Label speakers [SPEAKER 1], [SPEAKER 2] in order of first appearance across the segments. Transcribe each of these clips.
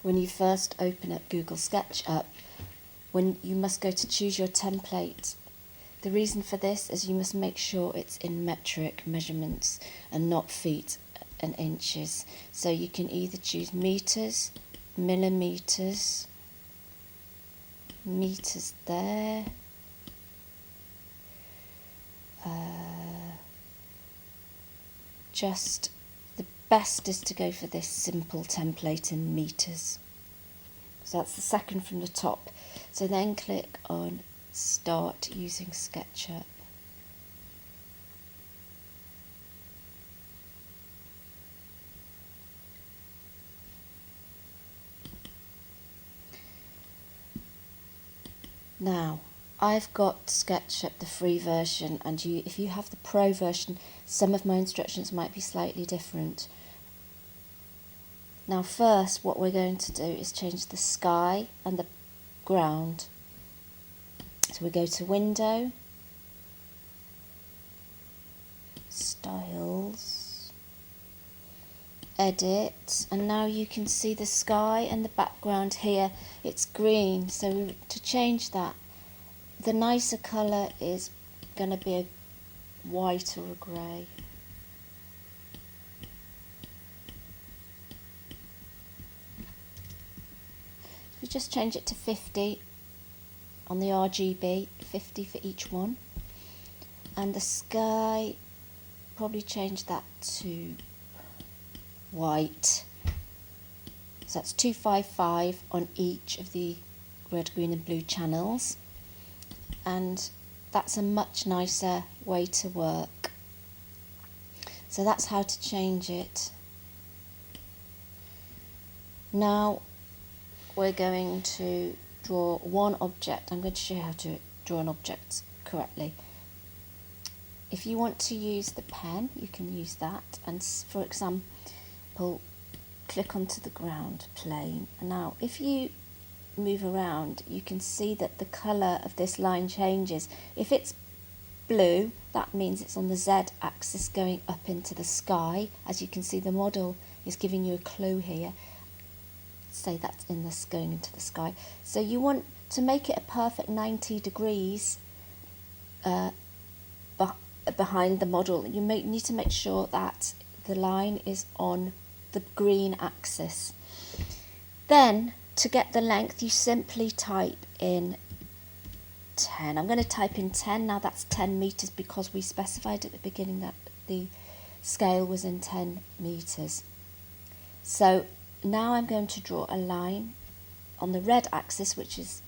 [SPEAKER 1] when you first open up Google SketchUp, when you must go to choose your template. The reason for this is you must make sure it's in metric measurements and not feet and inches. So you can either choose meters, millimeters, meters there, just the best is to go for this simple template in meters. So that's the second from the top. So then click on Start using SketchUp. Now, I've got SketchUp, the free version, and if you have the pro version, some of my instructions might be slightly different. Now first, what we're going to do is change the sky and the ground. So we go to Window, Styles, Edit, and now you can see the sky and the background here, it's green. So to change that, the nicer colour is going to be a white or a grey. We just change it to 50 on the RGB, 50 for each one. And the sky, probably change that to white. So that's 255 on each of the red, green and blue channels. And that's a much nicer way to work. So that's how to change it. Now we're going to draw one object. I'm going to show you how to draw an object correctly. If you want to use the pen, you can use that, and for example, click onto the ground plane. Now if you move around, you can see that the colour of this line changes. If it's blue, that means it's on the Z axis going up into the sky. As you can see, the model is giving you a clue here. Say that's in this going into the sky. So you want to make it a perfect 90 degrees behind the model. You need to make sure that the line is on the green axis. Then to get the length, you simply type in 10. I'm going to type in 10. Now that's 10 meters because we specified at the beginning that the scale was in 10 meters. So now I'm going to draw a line on the red axis, which is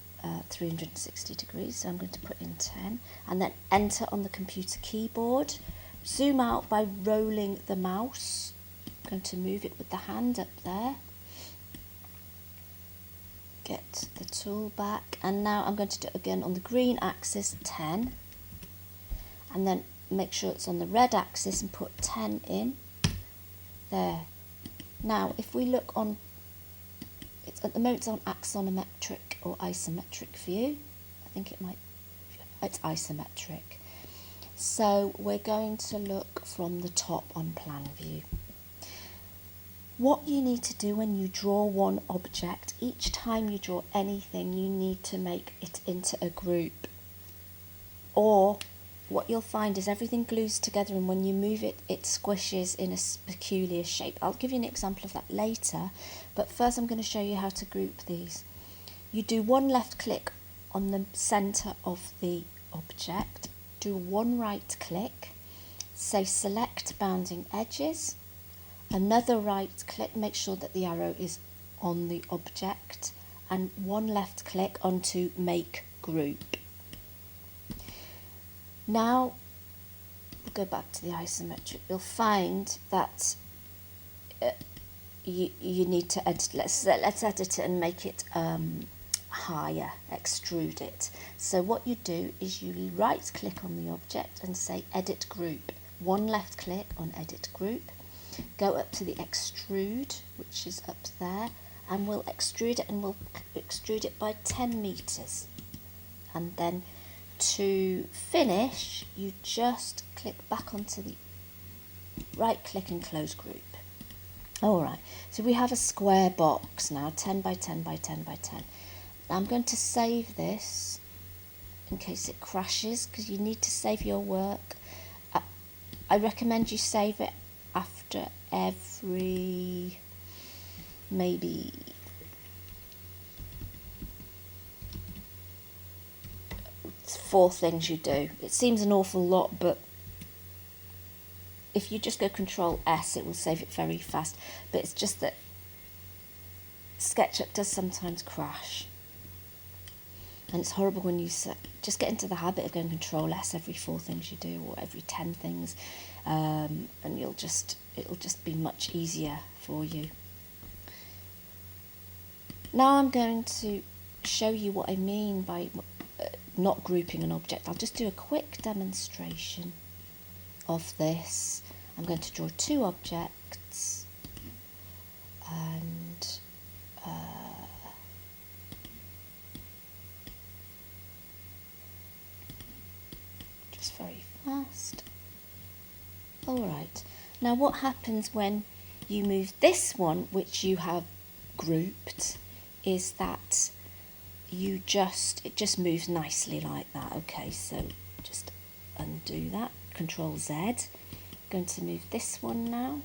[SPEAKER 1] 360 degrees. So I'm going to put in 10 and then enter on the computer keyboard. Zoom out by rolling the mouse. I'm going to move it with the hand up there. Get the tool back, and now I'm going to do it again on the green axis, 10, and then make sure it's on the red axis and put 10 in there. Now if we look on, it's at the moment it's on axonometric or isometric view. I think it's isometric. So we're going to look from the top on plan view. What you need to do when you draw one object, each time you draw anything, you need to make it into a group. Or what you'll find is everything glues together, and when you move it, it squishes in a peculiar shape. I'll give you an example of that later, but first I'm going to show you how to group these. You do one left click on the centre of the object, do one right click, say select bounding edges, another right click, make sure that the arrow is on the object, and one left click onto make group. Now we'll go back to the isometric. You'll find that you need to edit. Let's edit it and make it higher, extrude it. So what you do is you right click on the object and say edit group. One left click on edit group. Go up to the extrude, which is up there, and we'll extrude it, and we'll extrude it by 10 meters. And then to finish, you just click back onto the right click and close group. Alright, so we have a square box now, 10 by 10 by 10 by 10. Now I'm going to save this in case it crashes, because you need to save your work. I recommend you save it after every maybe 4 things you do. It seems an awful lot, but if you just go Control S, it will save it very fast. But it's just that SketchUp does sometimes crash. And it's horrible when you just get into the habit of going Control S every 4 things you do, or every 10 things, and it'll just be much easier for you. Now I'm going to show you what I mean by not grouping an object. I'll just do a quick demonstration of this. I'm going to draw 2 objects, and just very fast. Alright, now what happens when you move this one, which you have grouped, is that it just moves nicely like that. Okay, so just undo that, Control Z. Going to move this one now.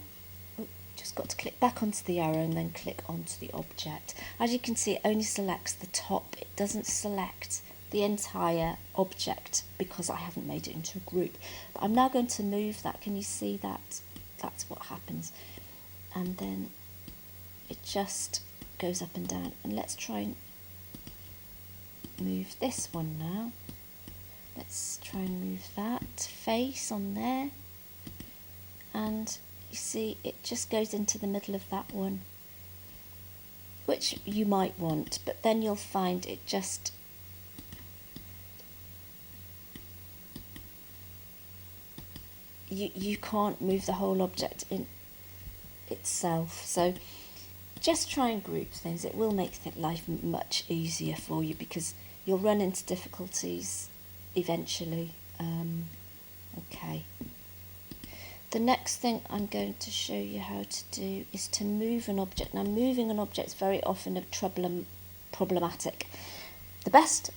[SPEAKER 1] Just got to click back onto the arrow and then click onto the object. As you can see, it only selects the top. It doesn't select the entire object because I haven't made it into a group. But I'm now going to move that. Can you see that? That's what happens. And then it just goes up and down. And let's try and move this one now. Let's try and move that face on there. And you see it just goes into the middle of that one, which you might want, but then you'll find it just you can't move the whole object in itself. So just try and group things. It will make life much easier for you, because you'll run into difficulties eventually. Okay. The next thing I'm going to show you how to do is to move an object. Now, moving an object is very often problematic. The best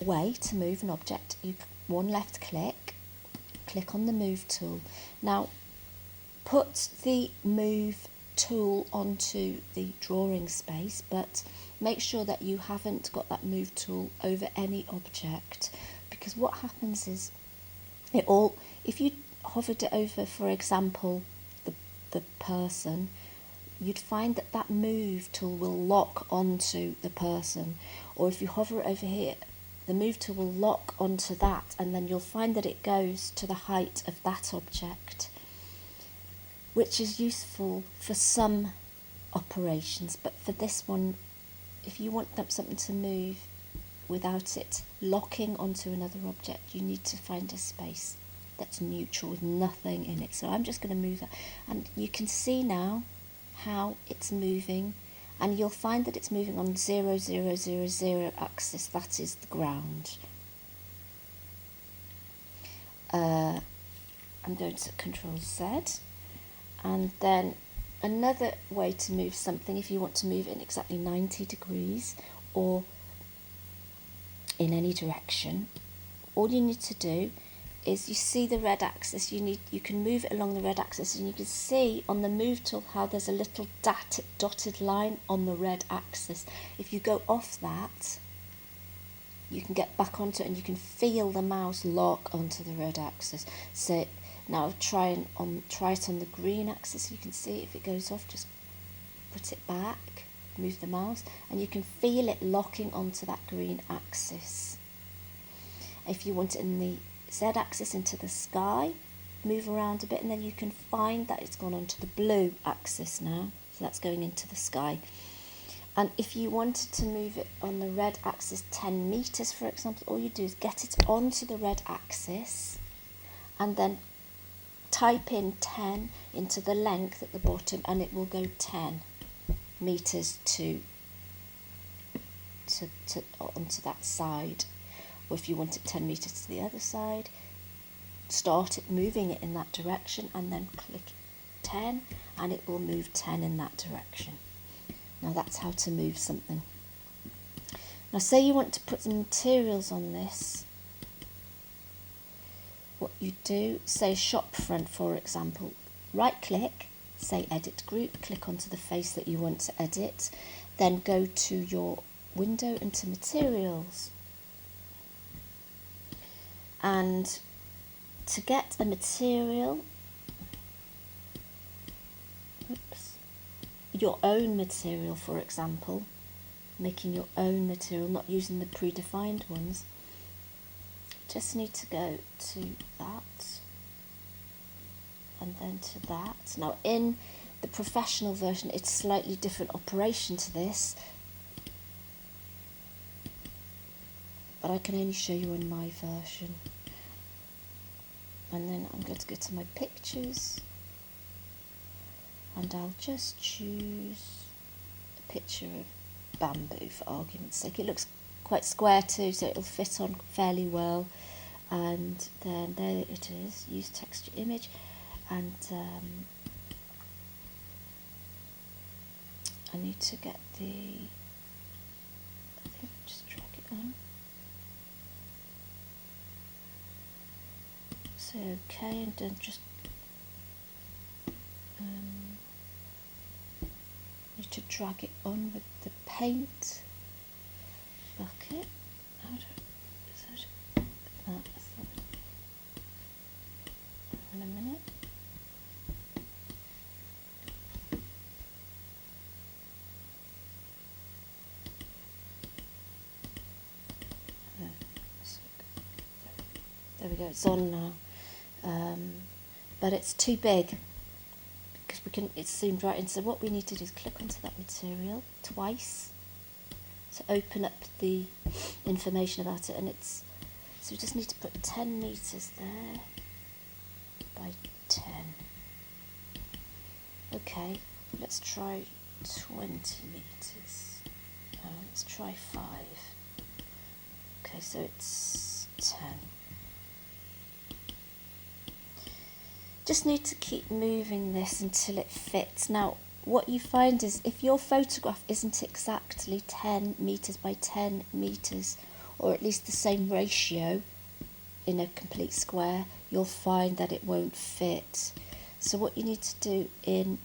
[SPEAKER 1] way to move an object, one left click on the move tool. Now, put the move tool onto the drawing space, but make sure that you haven't got that move tool over any object, because what happens is if you hovered it over, for example, the person, you'd find that that move tool will lock onto the person. Or if you hover it over here, the move tool will lock onto that, and then you'll find that it goes to the height of that object, which is useful for some operations. But for this one, if you want something to move without it locking onto another object, you need to find a space that's neutral with nothing in it. So I'm just going to move that, and you can see now how it's moving, and you'll find that it's moving on 0, 0, 0, 0 axis. That is the ground. I'm going to Control Z, and then another way to move something, if you want to move it in exactly 90 degrees or in any direction, all you need to do is, you see the red axis, you can move it along the red axis, and you can see on the move tool how there's a little dotted line on the red axis. If you go off that, you can get back onto it, and you can feel the mouse lock onto the red axis. So now try it on the green axis. You can see if it goes off, just put it back, move the mouse, and you can feel it locking onto that green axis. If you want it in the Z-axis, into the sky, move around a bit, and then you can find that it's gone onto the blue axis now, so that's going into the sky. And if you wanted to move it on the red axis 10 meters, for example, all you do is get it onto the red axis and then type in 10 into the length at the bottom, and it will go 10 meters onto that side. Or if you want it 10 meters to the other side, start it moving it in that direction, and then click 10, and it will move 10 in that direction. Now that's how to move something. Now say you want to put some materials on this. What you do, say shop front for example, right click, say edit group, click onto the face that you want to edit, then go to your window and to materials. And to get a material, your own material for example, making your own material, not using the predefined ones, just need to go to that and then to that. Now in the professional version it's slightly different operation to this, but I can only show you in my version. And then I'm going to go to my pictures and I'll just choose a picture of bamboo for argument's sake. It looks quite square too, so it'll fit on fairly well. And then there it is, use texture image, and I need to get the, I think just drag it on. So okay, and then just need to drag it on with the paint bucket. In a minute. There we go, it's on now. But it's too big because it's zoomed right in. So what we need to do is click onto that material twice to open up the information about it, and it's, so we just need to put 10 meters there by 10. Okay, let's try 20 meters. Let's try 5. Okay, so it's 10. Just need to keep moving this until it fits. Now what you find is if your photograph isn't exactly 10 meters by 10 meters, or at least the same ratio in a complete square, you'll find that it won't fit. So what you need to do in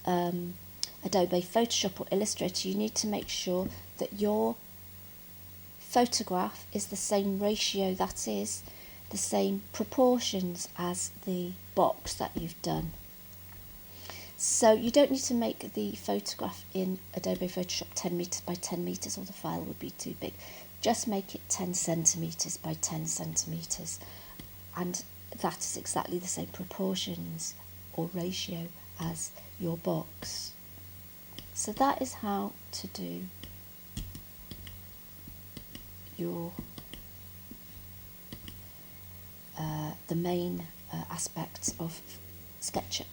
[SPEAKER 1] Adobe Photoshop or Illustrator, you need to make sure that your photograph is the same ratio, that is the same proportions as the box that you've done. So you don't need to make the photograph in Adobe Photoshop 10 meters by 10 meters, or the file would be too big. Just make it 10 centimeters by 10 centimeters, and that is exactly the same proportions or ratio as your box. So that is how to do your the main aspects of SketchUp.